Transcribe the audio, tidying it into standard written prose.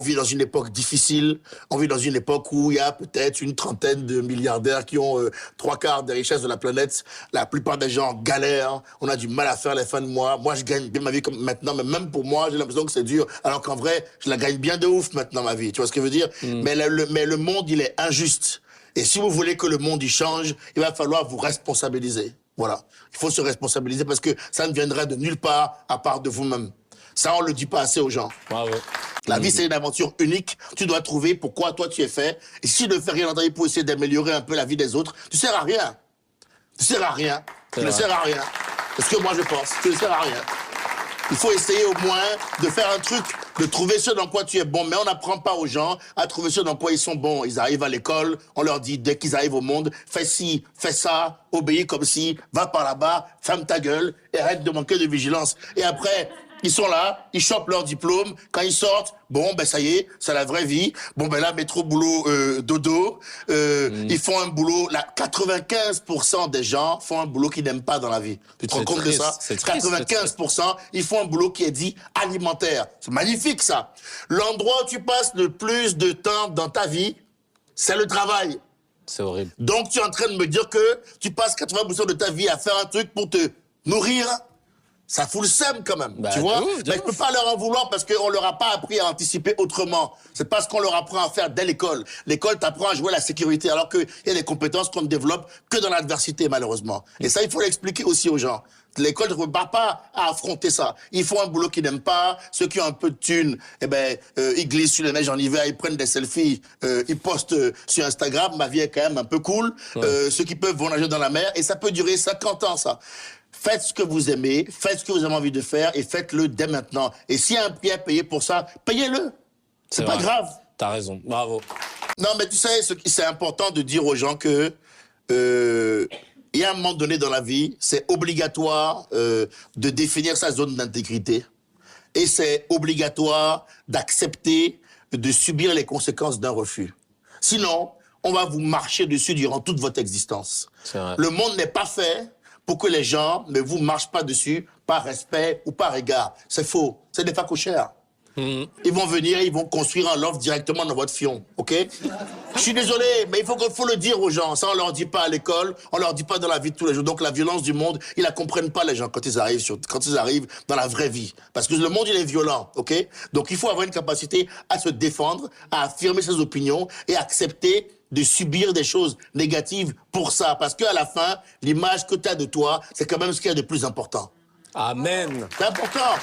On vit dans une époque difficile, on vit dans une époque où il y a peut-être une trentaine de milliardaires qui ont 3/4 des richesses de la planète. La plupart des gens galèrent, on a du mal à faire les fins de mois. Moi, je gagne bien ma vie comme maintenant, mais même pour moi, j'ai l'impression que c'est dur. Alors qu'en vrai, je la gagne bien de ouf maintenant, ma vie. Tu vois ce que je veux dire? Mais le monde, il est injuste. Et si vous voulez que le monde il change, il va falloir vous responsabiliser. Voilà. Il faut se responsabiliser parce que ça ne viendra de nulle part à part de vous-même. Ça, on le dit pas assez aux gens. Bravo. La vie, c'est une aventure unique. Tu dois trouver pourquoi toi tu es fait. Et si tu ne fais rien dans ta vie pour essayer d'améliorer un peu la vie des autres, tu ne sers à rien. Tu ne sers à rien. Tu ne sers à rien. C'est ce que moi je pense. Tu ne sers à rien. Il faut essayer au moins de faire un truc, de trouver ce dans quoi tu es bon. Mais on n'apprend pas aux gens à trouver ce dans quoi ils sont bons. Ils arrivent à l'école, on leur dit, dès qu'ils arrivent au monde, fais ci, fais ça, obéis comme ci, va par là-bas, ferme ta gueule et arrête de manquer de vigilance. Et après, ils sont là, ils chopent leur diplôme. Quand ils sortent, bon, ben ça y est, c'est la vraie vie. Bon, ben là, métro, boulot, dodo. Ils font un boulot. Là, 95% des gens font un boulot qu'ils n'aiment pas dans la vie. Tu te rends compte de ça? 95%, ils font un boulot qui est dit alimentaire. C'est magnifique, ça. L'endroit où tu passes le plus de temps dans ta vie, c'est le travail. C'est horrible. Donc, tu es en train de me dire que tu passes 80% de ta vie à faire un truc pour te nourrir. Ça fout le seum quand même, tu vois. Mais je peux pas leur en vouloir parce qu'on leur a pas appris à anticiper autrement. C'est pas ce qu'on leur apprend à faire dès l'école. L'école t'apprend à jouer la sécurité alors qu'il y a des compétences qu'on ne développe que dans l'adversité, malheureusement. Et ça, il faut l'expliquer aussi aux gens. L'école ne prépare pas à affronter ça. Ils font un boulot qu'ils n'aiment pas. Ceux qui ont un peu de thunes, eh ben, ils glissent sur les neiges en hiver, ils prennent des selfies, ils postent sur Instagram. Ma vie est quand même un peu cool. Ceux qui peuvent vont nager dans la mer. Et ça peut durer 50 ans, ça. Faites ce que vous aimez, faites ce que vous avez envie de faire et faites-le dès maintenant. Et s'il y a un prix à payer pour ça, payez-le. C'est pas grave. T'as raison, bravo. Non, mais tu sais, c'est important de dire aux gens que il y a un moment donné dans la vie, c'est obligatoire de définir sa zone d'intégrité. Et c'est obligatoire d'accepter de subir les conséquences d'un refus. Sinon, on va vous marcher dessus durant toute votre existence. Le monde n'est pas fait pour que les gens ne vous marchent pas dessus par respect ou par égard. C'est faux. C'est des facochères. Ils vont venir, ils vont construire un loft directement dans votre fion, ok? Je suis désolé, mais il faut le dire aux gens. Ça, on leur dit pas à l'école, on leur dit pas dans la vie de tous les jours. Donc la violence du monde, ils la comprennent pas les gens quand ils arrivent dans la vraie vie. Parce que le monde, il est violent, ok? Donc il faut avoir une capacité à se défendre, à affirmer ses opinions et accepter de subir des choses négatives pour ça. Parce qu'à la fin, l'image que tu as de toi, c'est quand même ce qu'il y a de plus important. Amen. C'est important.